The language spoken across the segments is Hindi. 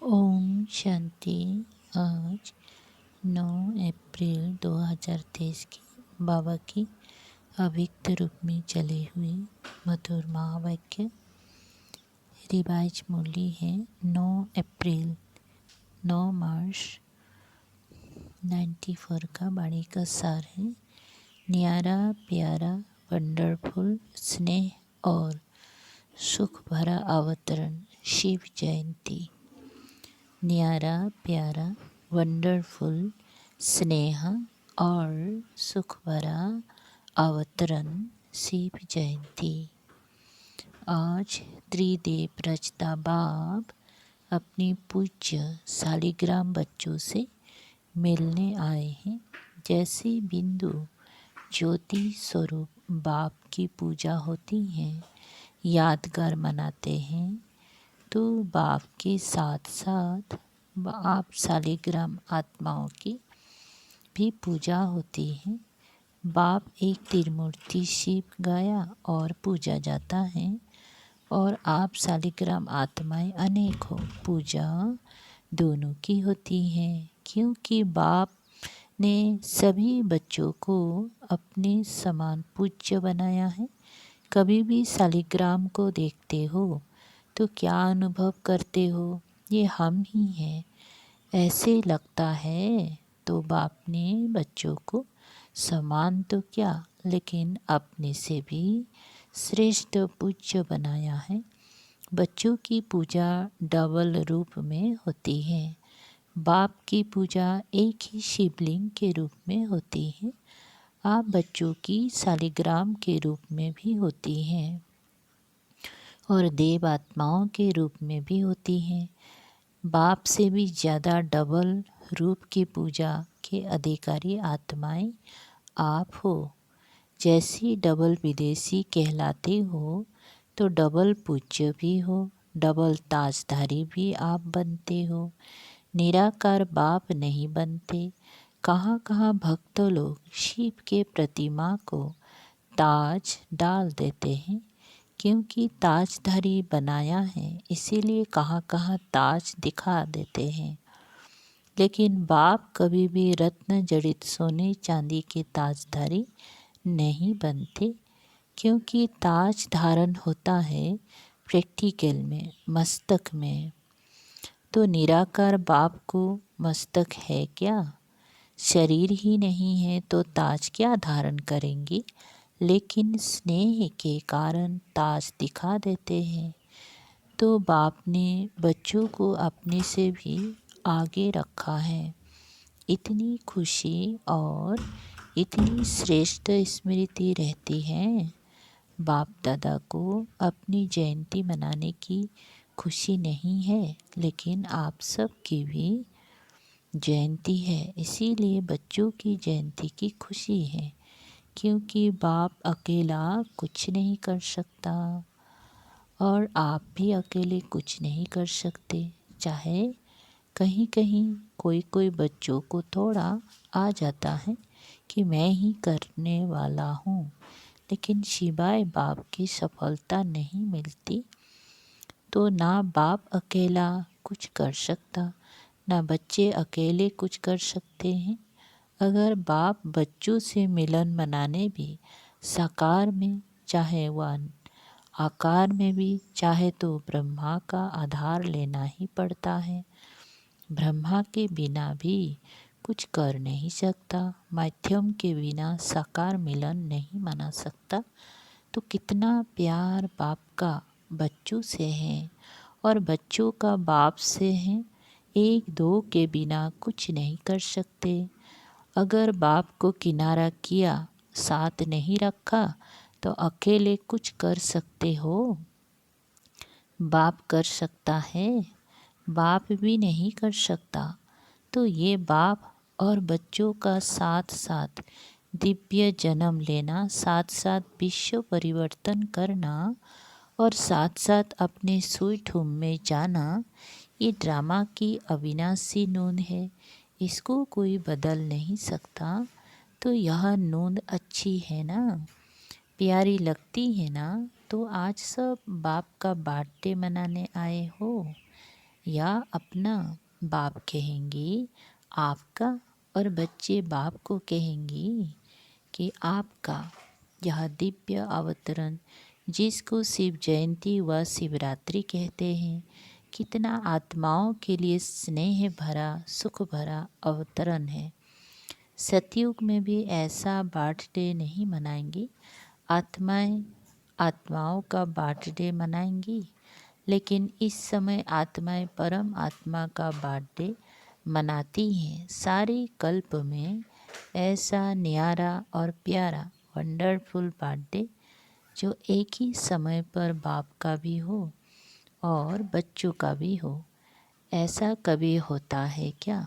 ओम शांति। आज 9 अप्रैल 2023 की बाबा की अव्यक्त रूप में चले हुए मधुर महावाक्य रिवाइज मूल्य है 9 अप्रैल 9 मार्च 94 का वाणी का सार है। न्यारा प्यारा वंडरफुल स्नेह और सुख भरा अवतरण शिव जयंती। न्यारा प्यारा वंडरफुल स्नेह और सुख भरा अवतरण शिव जयंती। आज त्रिदेव रचता बाप अपनी पूज्य शालिग्राम बच्चों से मिलने आए हैं। जैसे बिंदु ज्योति स्वरूप बाप की पूजा होती है, यादगार मनाते हैं, तो बाप के साथ साथ आप शालिग्राम आत्माओं की भी पूजा होती है। बाप एक त्रिमूर्ति शिव गाया और पूजा जाता है और आप शालिग्राम आत्माएं अनेक हो, पूजा दोनों की होती है। क्योंकि बाप ने सभी बच्चों को अपने समान पूज्य बनाया है। कभी भी शालिग्राम को देखते हो तो क्या अनुभव करते हो? ये हम ही हैं, ऐसे लगता है। तो बाप ने बच्चों को समान तो क्या, लेकिन अपने से भी श्रेष्ठ पूज्य बनाया है। बच्चों की पूजा डबल रूप में होती है। बाप की पूजा एक ही शिवलिंग के रूप में होती है। आप बच्चों की शालिग्राम के रूप में भी होती हैं और देव आत्माओं के रूप में भी होती हैं। बाप से भी ज़्यादा डबल रूप की पूजा के अधिकारी आत्माएं आप हो। जैसी डबल विदेशी कहलाते हो तो डबल पूज्य भी हो, डबल ताजधारी भी आप बनते हो। निराकार बाप नहीं बनते। कहाँ कहाँ भक्त लोग शिव के प्रतिमा को ताज डाल देते हैं, क्योंकि ताजधारी बनाया है इसीलिए कहाँ कहाँ ताज दिखा देते हैं। लेकिन बाप कभी भी रत्न जड़ित सोने चांदी के ताजधारी नहीं बनते, क्योंकि ताज धारण होता है प्रैक्टिकल में, मस्तक में। तो निराकार बाप को मस्तक है क्या? शरीर ही नहीं है तो ताज क्या धारण करेंगे? लेकिन स्नेह के कारण ताज दिखा देते हैं। तो बाप ने बच्चों को अपने से भी आगे रखा है। इतनी खुशी और इतनी श्रेष्ठ स्मृति रहती है। बाप दादा को अपनी जयंती मनाने की खुशी नहीं है, लेकिन आप सब की भी जयंती है, इसीलिए बच्चों की जयंती की खुशी है। क्योंकि बाप अकेला कुछ नहीं कर सकता और आप भी अकेले कुछ नहीं कर सकते। चाहे कहीं कहीं कोई बच्चों को थोड़ा आ जाता है कि मैं ही करने वाला हूँ, लेकिन सिवाय बाप की सफलता नहीं मिलती। तो ना बाप अकेला कुछ कर सकता, ना बच्चे अकेले कुछ कर सकते हैं। अगर बाप बच्चों से मिलन मनाने भी साकार में, चाहे वह आकार में भी चाहे, तो ब्रह्मा का आधार लेना ही पड़ता है। ब्रह्मा के बिना भी कुछ कर नहीं सकता। माध्यम के बिना साकार मिलन नहीं मना सकता। तो कितना प्यार बाप का बच्चों से है और बच्चों का बाप से है। एक दो के बिना कुछ नहीं कर सकते। अगर बाप को किनारा किया, साथ नहीं रखा, तो अकेले कुछ कर सकते हो? बाप कर सकता है? बाप भी नहीं कर सकता। तो ये बाप और बच्चों का साथ साथ दिव्य जन्म लेना, साथ साथ विश्व परिवर्तन करना और साथ साथ अपने स्वीट होम में जाना, ये ड्रामा की अविनाशी नून है। इसको कोई बदल नहीं सकता। तो यह नून अच्छी है ना, प्यारी लगती है ना? तो आज सब बाप का बर्थडे मनाने आए हो। या अपना बाप कहेंगे आपका, और बच्चे बाप को कहेंगे कि आपका। यह दिव्य अवतरण जिसको शिव जयंती व शिवरात्रि कहते हैं, कितना आत्माओं के लिए स्नेह भरा सुख भरा अवतरण है। सतयुग में भी ऐसा बर्थडे नहीं मनाएंगे। आत्माओं का बर्थडे मनाएंगी, लेकिन इस समय आत्माएं परम आत्मा का बर्थडे मनाती हैं। सारे कल्प में ऐसा न्यारा और प्यारा वंडरफुल बर्थडे जो एक ही समय पर बाप का भी हो और बच्चों का भी हो, ऐसा कभी होता है क्या?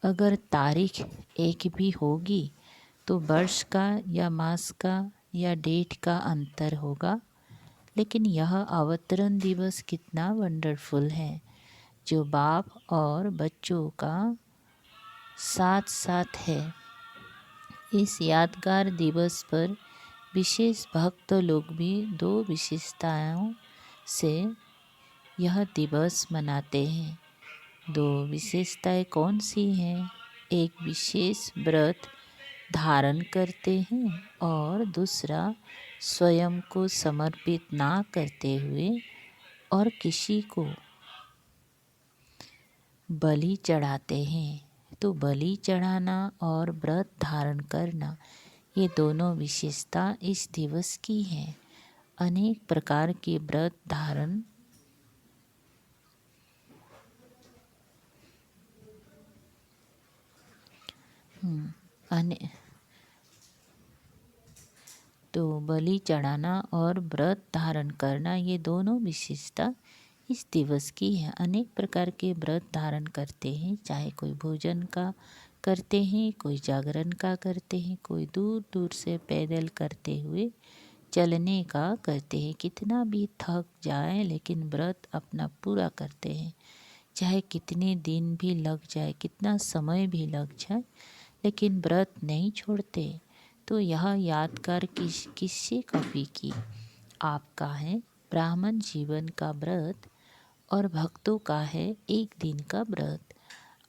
अगर तारीख एक भी होगी तो वर्ष का या मास का या डेट का अंतर होगा। लेकिन यह अवतरण दिवस कितना वंडरफुल है, जो बाप और बच्चों का साथ साथ है। इस यादगार दिवस पर विशेष भक्त लोग भी दो विशेषताओं से यह दिवस मनाते हैं। दो विशेषताएं कौन सी हैं? एक विशेष व्रत धारण करते हैं और दूसरा स्वयं को समर्पित ना करते हुए और किसी को बलि चढ़ाते हैं। तो बलि चढ़ाना और व्रत धारण करना, ये दोनों विशेषता इस दिवस की हैं। अनेक प्रकार के व्रत धारण तो बलि चढ़ाना और व्रत धारण करना, ये दोनों विशेषता इस दिवस की है। अनेक प्रकार के व्रत धारण करते हैं, चाहे कोई भोजन का करते हैं, कोई जागरण का करते हैं, कोई दूर दूर से पैदल करते हुए चलने का करते हैं। कितना भी थक जाए लेकिन व्रत अपना पूरा करते हैं, चाहे कितने दिन भी लग जाए, कितना समय भी लग जाए, लेकिन व्रत नहीं छोड़ते। तो यह यादगार किससे कॉपी की? आपका है ब्राह्मण जीवन का व्रत और भक्तों का है एक दिन का व्रत।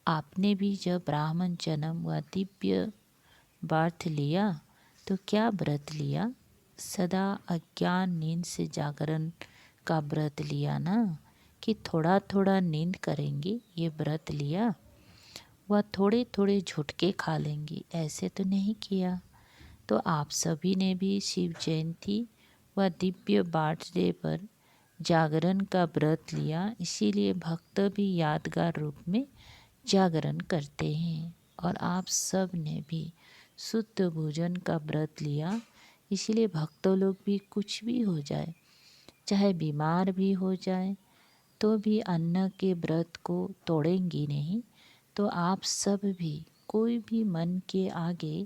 आपने भी जब ब्राह्मण जन्म व दिव्य बर्थ लिया तो क्या व्रत लिया? सदा अज्ञान नींद से जागरण का व्रत लिया ना, कि थोड़ा थोड़ा नींद करेंगे ये व्रत लिया, वह थोड़े थोड़े झुटके खा लेंगी, ऐसे तो नहीं किया। तो आप सभी ने भी शिव जयंती व दिव्य बर्थडे पर जागरण का व्रत लिया, इसीलिए भक्त भी यादगार रूप में जागरण करते हैं। और आप सब ने भी शुद्ध भोजन का व्रत लिया, इसलिए भक्तों लोग भी कुछ भी हो जाए, चाहे बीमार भी हो जाए, तो भी अन्न के व्रत को तोड़ेंगी नहीं। तो आप सब भी, कोई भी मन के आगे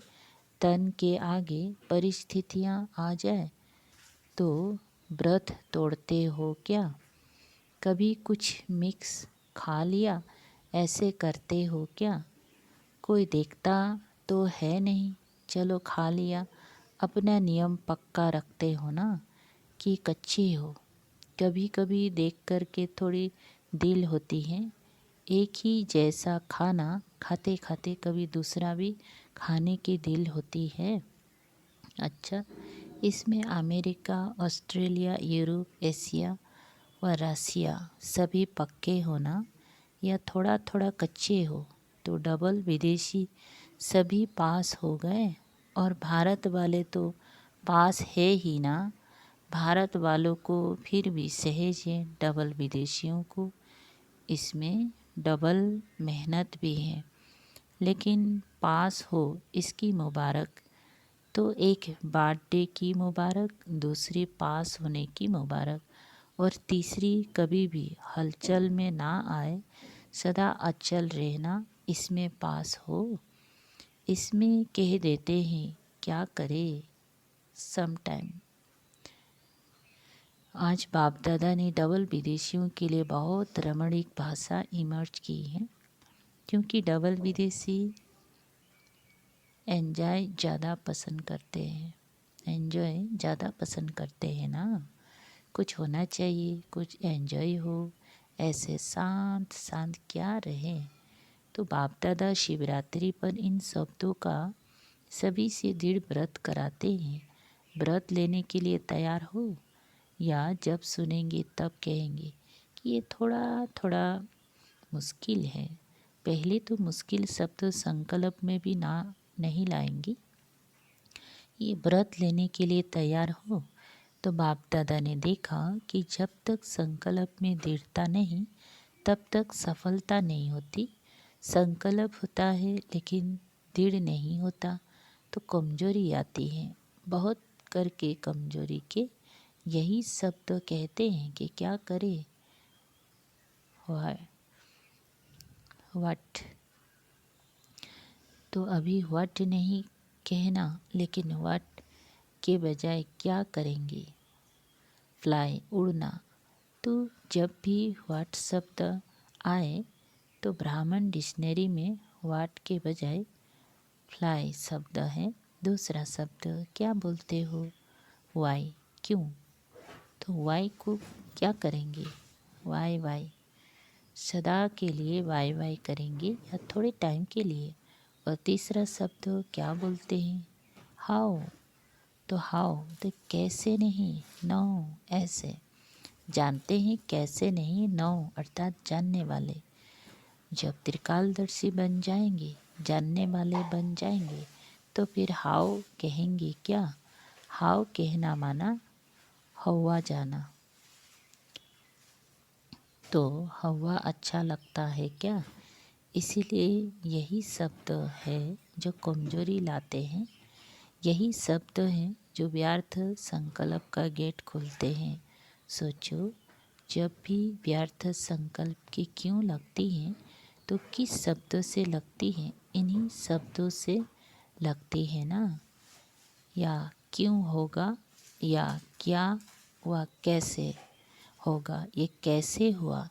तन के आगे परिस्थितियाँ आ जाए तो व्रत तोड़ते हो क्या? कभी कुछ मिक्स खा लिया, ऐसे करते हो क्या? कोई देखता तो है नहीं, चलो खा लिया, अपना नियम पक्का रखते हो ना, कि कच्ची हो? कभी कभी देख कर के थोड़ी दिल होती है, एक ही जैसा खाना खाते खाते कभी दूसरा भी खाने की दिल होती है। अच्छा, इसमें अमेरिका, ऑस्ट्रेलिया, यूरोप, एशिया व रसिया सभी पक्के होना या थोड़ा थोड़ा कच्चे हो, तो डबल विदेशी सभी पास हो गए, और भारत वाले तो पास है ही ना। भारत वालों को फिर भी सहज है, डबल विदेशियों को इसमें डबल मेहनत भी है, लेकिन पास हो इसकी मुबारक। तो एक बर्थडे की मुबारक, दूसरी पास होने की मुबारक, और तीसरी कभी भी हलचल में ना आए, सदा अचल रहना, इसमें पास हो। इसमें कह देते हैं क्या करे सम टाइम। आज बाप दादा ने डबल विदेशियों के लिए बहुत रमणीक भाषा इमर्ज की है, क्योंकि डबल विदेशी एंजॉय ज़्यादा पसंद करते हैं, एंजॉय ज़्यादा पसंद करते हैं ना। कुछ होना चाहिए, कुछ एंजॉय हो, ऐसे शांत शांत क्या रहे। तो बाप दादा शिवरात्रि पर इन शब्दों का सभी से दृढ़ व्रत कराते हैं। व्रत लेने के लिए तैयार हो, या जब सुनेंगे तब कहेंगे कि ये थोड़ा थोड़ा मुश्किल है। पहले तो मुश्किल शब्द संकल्प में भी नहीं लाएंगे। ये व्रत लेने के लिए तैयार हो। तो बाप दादा ने देखा कि जब तक संकल्प में दृढ़ता नहीं, तब तक सफलता नहीं होती। संकल्प होता है लेकिन दृढ़ नहीं होता तो कमजोरी आती है। बहुत करके कमजोरी के यही शब्द कहते हैं कि क्या करे। व्हाट, तो अभी व्हाट नहीं कहना, लेकिन व्हाट के बजाय क्या करेंगे। फ्लाई, उड़ना। तो जब भी व्हाट शब्द आए तो ब्राह्मण डिक्शनरी में व्हाट के बजाय फ्लाई शब्द है। दूसरा शब्द क्या बोलते हो, वाई, क्यों। तो वाई को क्या करेंगे, वाई वाई, सदा के लिए वाई वाई करेंगे या थोड़े टाइम के लिए। और तीसरा शब्द क्या बोलते हैं, हाउ। तो हाउ तो कैसे नहीं, नो, ऐसे। जानते हैं कैसे नहीं, नो अर्थात जानने वाले। जब त्रिकालदर्शी बन जाएंगे, जानने वाले बन जाएंगे, तो फिर हाउ कहेंगे क्या। हाउ कहना माना हवा जाना। तो हवा अच्छा लगता है क्या। इसीलिए यही शब्द है जो कमजोरी लाते हैं। यही शब्द हैं जो व्यर्थ संकल्प का गेट खोलते हैं। सोचो, जब भी व्यर्थ संकल्प की क्यों लगती हैं, तो किस शब्दों से लगती हैं, इन्हीं शब्दों से लगती है ना। या क्यों होगा, या क्या व कैसे होगा, ये कैसे हुआ,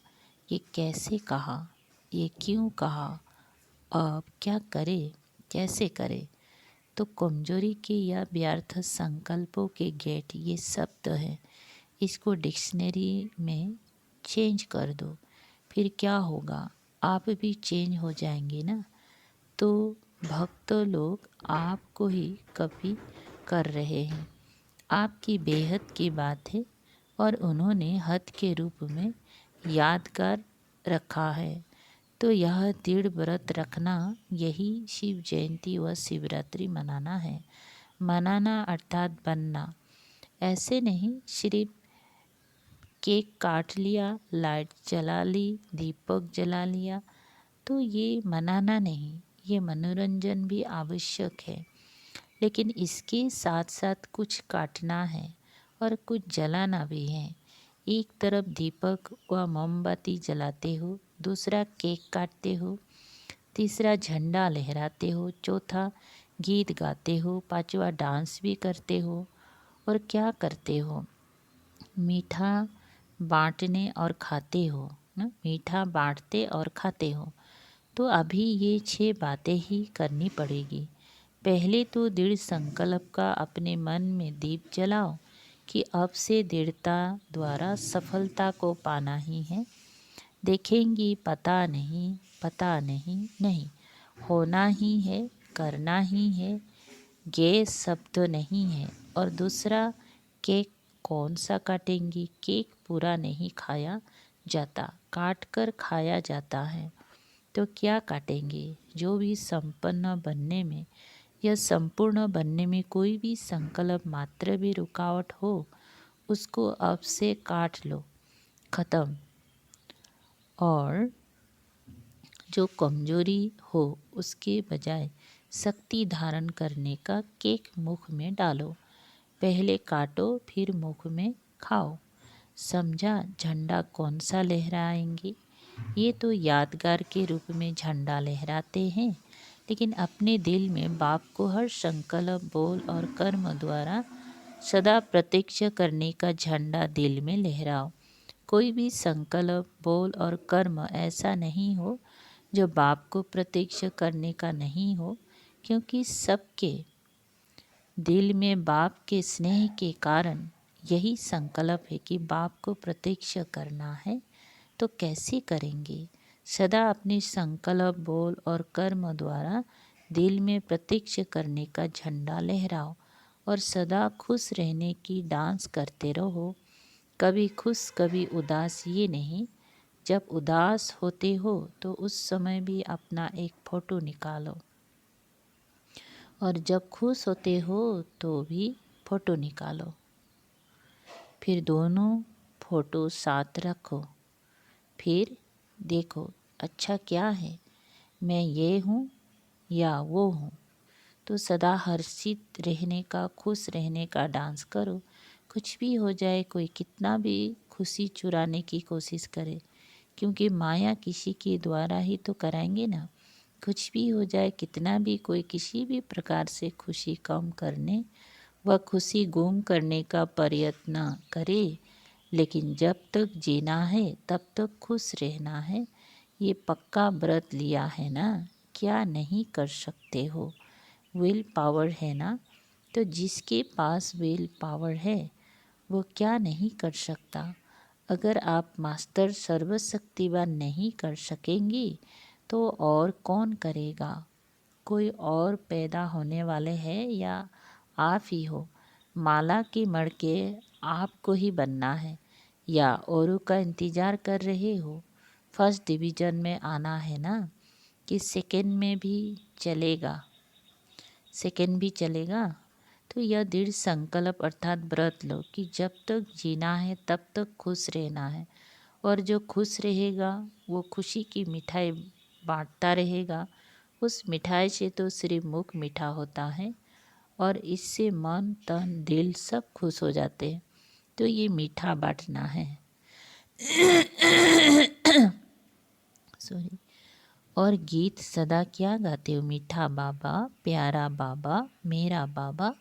ये कैसे कहा, ये क्यों कहा, अब क्या करे, कैसे करे। तो कमजोरी के या व्यर्थ संकल्पों के गेट ये शब्द है। इसको डिक्शनरी में चेंज कर दो, फिर क्या होगा, आप भी चेंज हो जाएंगे ना। तो भक्त लोग आपको ही कॉपी कर रहे हैं। आपकी बेहद की बात है और उन्होंने हद के रूप में यादगार रखा है। तो यह दृढ़ व्रत रखना, यही शिव जयंती व शिवरात्रि मनाना है। मनाना अर्थात बनना। ऐसे नहीं सिर्फ केक काट लिया, लाइट जला ली, दीपक जला लिया, तो ये मनाना नहीं। ये मनोरंजन भी आवश्यक है, लेकिन इसके साथ साथ कुछ काटना है और कुछ जलाना भी है। एक तरफ दीपक व मोमबत्ती जलाते हो, दूसरा केक काटते हो, तीसरा झंडा लहराते हो, चौथा गीत गाते हो, पांचवा डांस भी करते हो। और क्या करते हो, मीठा बांटने और खाते हो ना, मीठा बांटते और खाते हो। तो अभी ये 6 बातें ही करनी पड़ेगी। पहले तो दृढ़ संकल्प का अपने मन में दीप जलाओ कि अब से दृढ़ता द्वारा सफलता को पाना ही है। देखेंगी पता नहीं, पता नहीं, नहीं होना ही है, करना ही है, गैस शब्द नहीं है। और दूसरा, केक कौन सा काटेंगी, केक पूरा नहीं खाया जाता, काट कर खाया जाता है। तो क्या काटेंगे, जो भी संपन्न बनने में या संपूर्ण बनने में कोई भी संकल्प मात्र भी रुकावट हो, उसको अब से काट लो, खत्म। और जो कमजोरी हो, उसके बजाय शक्ति धारण करने का केक मुख में डालो। पहले काटो फिर मुख में खाओ। समझा, झंडा कौन सा लहराएंगे। ये तो यादगार के रूप में झंडा लहराते हैं, लेकिन अपने दिल में बाप को हर संकल्प, बोल और कर्म द्वारा सदा प्रत्यक्ष करने का झंडा दिल में लहराओ। कोई भी संकल्प, बोल और कर्म ऐसा नहीं हो जो बाप को प्रत्यक्ष करने का नहीं हो, क्योंकि सबके दिल में बाप के स्नेह के कारण यही संकल्प है कि बाप को प्रत्यक्ष करना है। तो कैसे करेंगे। सदा अपने संकल्प, बोल और कर्म द्वारा दिल में प्रत्यक्ष करने का झंडा लहराओ और सदा खुश रहने की डांस करते रहो। कभी खुश कभी उदास ये नहीं। जब उदास होते हो तो उस समय भी अपना एक फ़ोटो निकालो और जब खुश होते हो तो भी फ़ोटो निकालो। फिर दोनों फ़ोटो साथ रखो। फिर देखो अच्छा क्या है, मैं ये हूँ या वो हूँ। तो सदा हर्षित रहने का, खुश रहने का डांस करो। कुछ भी हो जाए, कोई कितना भी खुशी चुराने की कोशिश करे, क्योंकि माया किसी के द्वारा ही तो कराएंगे ना। कुछ भी हो जाए, कितना भी कोई किसी भी प्रकार से खुशी कम करने व खुशी गुम करने का प्रयत्न करे, लेकिन जब तक जीना है तब तक खुश रहना है। ये पक्का व्रत लिया है ना, क्या नहीं कर सकते हो। विल पावर है ना, तो जिसके पास विल पावर है वो क्या नहीं कर सकता। अगर आप मास्टर सर्वशक्तिवान नहीं कर सकेंगी तो और कौन करेगा। कोई और पैदा होने वाले हैं या आप ही हो। माला की मड़के आपको ही बनना है या औरों का इंतज़ार कर रहे हो। फर्स्ट डिवीज़न में आना है ना, कि सेकंड में भी चलेगा, सेकंड भी चलेगा। तो यह दृढ़ संकल्प अर्थात व्रत लो कि जब तक जीना है तब तक खुश रहना है, और जो खुश रहेगा वो खुशी की मिठाई बांटता रहेगा। उस मिठाई से तो सिर्फ मुख मीठा होता है और इससे मन तन दिल सब खुश हो जाते हैं। तो ये मीठा बांटना है। सॉरी। और गीत सदा क्या गाते हो, मीठा बाबा, प्यारा बाबा, मेरा बाबा,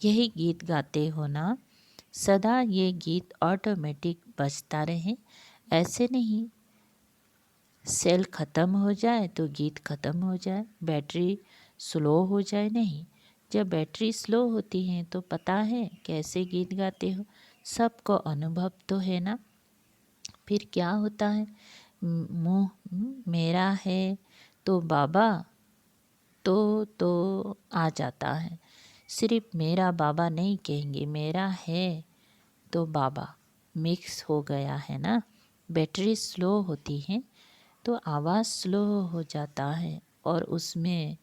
यही गीत गाते हो ना। सदा ये गीत ऑटोमेटिक बजता रहे। ऐसे नहीं सेल ख़त्म हो जाए तो गीत ख़त्म हो जाए, बैटरी स्लो हो जाए, नहीं। जब बैटरी स्लो होती है तो पता है कैसे गीत गाते हो, सबको अनुभव तो है ना। फिर क्या होता है, मुँह मेरा है तो बाबा तो आ जाता है। सिर्फ मेरा बाबा नहीं कहेंगे, मेरा है तो बाबा मिक्स हो गया है ना। बैटरी स्लो होती है तो आवाज़ स्लो हो जाता है और उसमें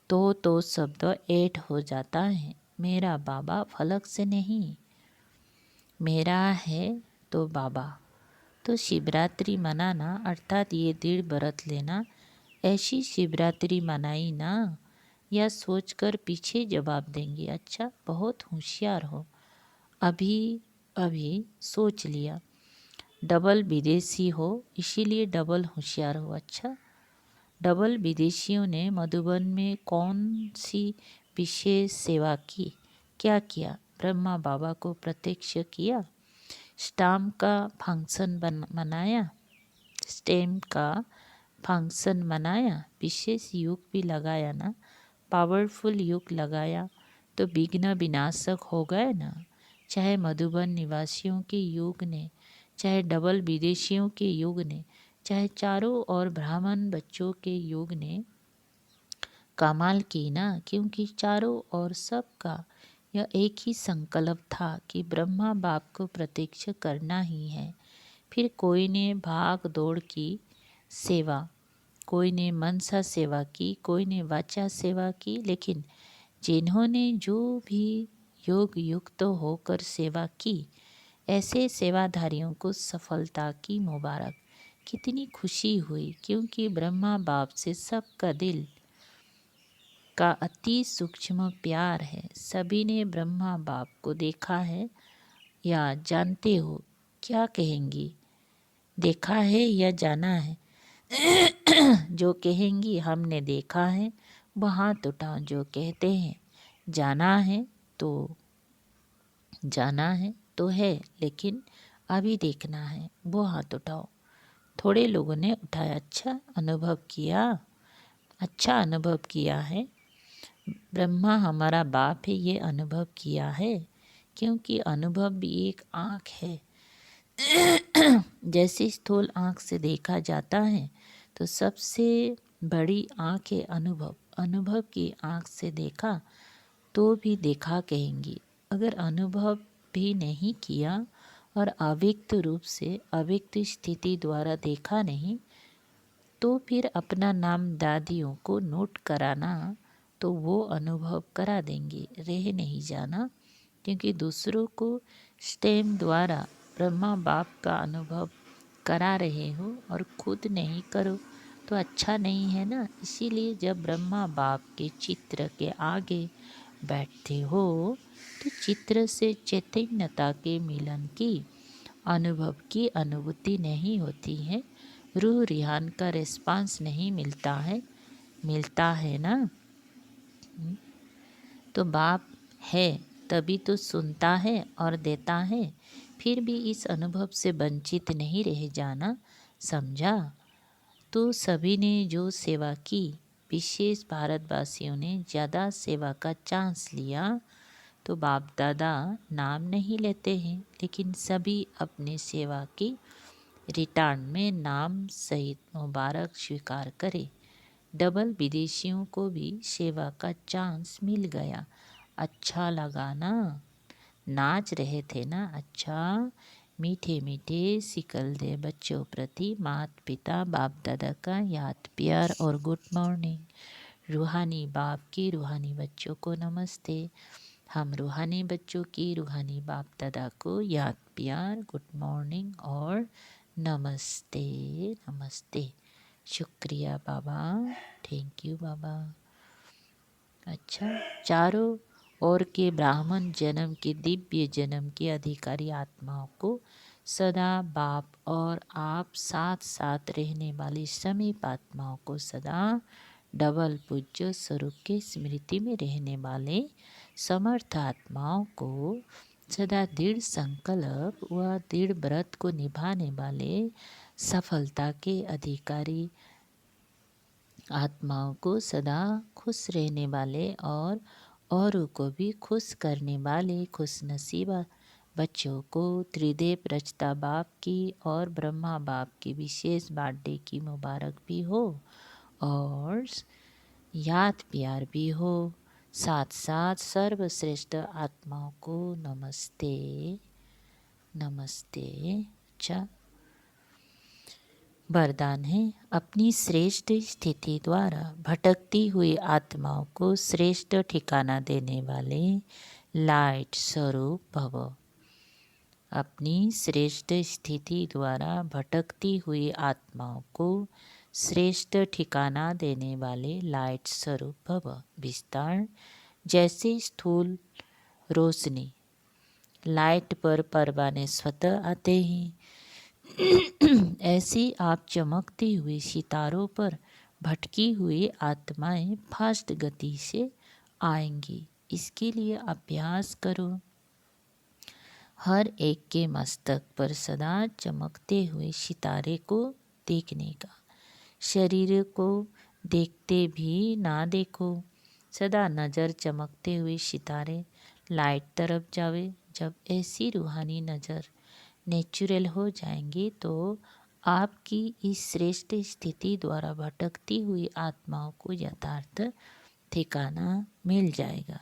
तो शब्द ऐड हो जाता है। मेरा बाबा फलक से नहीं, मेरा है तो बाबा। तो शिवरात्रि मनाना अर्थात ये दृढ़ व्रत लेना। ऐसी शिवरात्रि मनाई ना, या सोचकर पीछे जवाब देंगे अच्छा बहुत होशियार हो, अभी अभी सोच लिया। डबल विदेशी हो इसीलिए डबल होशियार हो। अच्छा, डबल विदेशियों ने मधुबन में कौन सी विशेष सेवा की, क्या किया। ब्रह्मा बाबा को प्रत्यक्ष किया, स्टाम्प का फंक्शन मनाया, स्टैम्प का फंक्शन मनाया, विशेष युग भी लगाया ना, पावरफुल युग लगाया तो विघ्न विनाशक हो गए ना। चाहे मधुबन निवासियों के युग ने, चाहे डबल विदेशियों के युग ने, चाहे चारों और ब्राह्मण बच्चों के युग ने कमाल की ना, क्योंकि चारों और सबका यह एक ही संकल्प था कि ब्रह्मा बाप को प्रत्यक्ष करना ही है। फिर कोई ने भाग दौड़ की सेवा, कोई ने मनसा सेवा की, कोई ने वाचा सेवा की, लेकिन जिन्होंने जो भी योग युक्त होकर सेवा की, ऐसे सेवाधारियों को सफलता की मुबारक। कितनी खुशी हुई, क्योंकि ब्रह्मा बाप से सबका दिल का अति सूक्ष्म प्यार है। सभी ने ब्रह्मा बाप को देखा है या जानते हो, क्या कहेंगी, देखा है या जाना है। जो कहेंगी हमने देखा है वो हाथ उठाओ, जो कहते हैं जाना है तो जाना है तो है, लेकिन अभी देखना है, वो हाथ उठाओ। थोड़े लोगों ने उठाया, अच्छा अनुभव किया, अच्छा अनुभव किया है, ब्रह्मा हमारा बाप है, ये अनुभव किया है। क्योंकि अनुभव भी एक आँख है जैसे स्थूल आँख से देखा जाता है तो सबसे बड़ी आँख है अनुभव। अनुभव की आँख से देखा तो भी देखा कहेंगी। अगर अनुभव भी नहीं किया और अव्यक्त रूप से अव्यक्त स्थिति द्वारा देखा नहीं तो फिर अपना नाम दादियों को नोट कराना तो वो अनुभव करा देंगे। रह नहीं जाना, क्योंकि दूसरों को स्टेम द्वारा ब्रह्मा बाप का अनुभव करा रहे हो और खुद नहीं करो तो अच्छा नहीं है ना। इसीलिए जब ब्रह्मा बाप के चित्र के आगे बैठते हो तो चित्र से चैतन्यता के मिलन की अनुभव की अनुभूति नहीं होती है। रूह रिहान का रिस्पांस नहीं मिलता है ना। तो बाप है तभी तो सुनता है और देता है। फिर भी इस अनुभव से वंचित नहीं रह जाना, समझा। तो सभी ने जो सेवा की, विशेष भारतवासियों ने ज़्यादा सेवा का चांस लिया। तो बाप दादा नाम नहीं लेते हैं, लेकिन सभी अपने सेवा की रिटर्न में नाम सहित मुबारक स्वीकार करें। डबल विदेशियों को भी सेवा का चांस मिल गया। अच्छा लगा ना, नाच रहे थे ना। अच्छा, मीठे मीठे सिकल दे बच्चों प्रति माता पिता बाप दादा का याद प्यार और गुड मॉर्निंग। रूहानी बाप की रूहानी बच्चों को नमस्ते। हम रूहानी बच्चों की रूहानी बाप दादा को याद प्यार गुड मॉर्निंग और नमस्ते नमस्ते। शुक्रिया बाबा, थैंक यू बाबा। अच्छा, चारों ओर के ब्राह्मण जन्म के दिव्य जन्म के अधिकारी आत्माओं को सदा बाप और आप साथ साथ रहने वाली समीप आत्माओं को सदा डबल पूज्य स्वरूप के स्मृति में रहने वाले समर्थ आत्माओं को सदा दृढ़ संकल्प व दृढ़ व्रत को निभाने वाले सफलता के अधिकारी आत्माओं को सदा खुश रहने वाले और औरों को भी खुश करने वाले खुश नसीबा बच्चों को त्रिदेव रचता बाप की और ब्रह्मा बाप की विशेष बर्थडे की मुबारक भी हो और याद प्यार भी हो। साथ साथ सर्वश्रेष्ठ आत्माओं को नमस्ते नमस्ते। अच्छा, वरदान है, अपनी श्रेष्ठ स्थिति द्वारा भटकती हुई आत्माओं को श्रेष्ठ ठिकाना देने वाले लाइट स्वरूप भव। अपनी श्रेष्ठ स्थिति द्वारा भटकती हुई आत्माओं को श्रेष्ठ ठिकाना देने वाले लाइट स्वरूप भव। विस्तार, जैसे स्थूल रोशनी लाइट पर परवाने स्वतः आते हैं, ऐसी आप चमकती हुई सितारों पर भटकी हुई आत्माएं फास्ट गति से आएंगी। इसके लिए अभ्यास करो। हर एक के मस्तक पर सदा चमकते हुए सितारे को देखने का। शरीर को देखते भी ना देखो, सदा नज़र चमकते हुए सितारे लाइट तरफ जावे। जब ऐसी रूहानी नज़र नेचुरल हो जाएंगी तो आपकी इस श्रेष्ठ स्थिति द्वारा भटकती हुई आत्माओं को यथार्थ ठिकाना मिल जाएगा।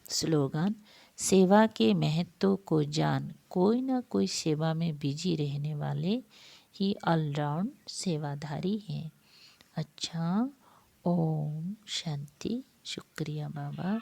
स्लोगन, सेवा के महत्व को जान कोई ना कोई सेवा में बिजी रहने वाले ही ऑलराउंड सेवाधारी हैं। अच्छा, ओम शांति। शुक्रिया बाबा।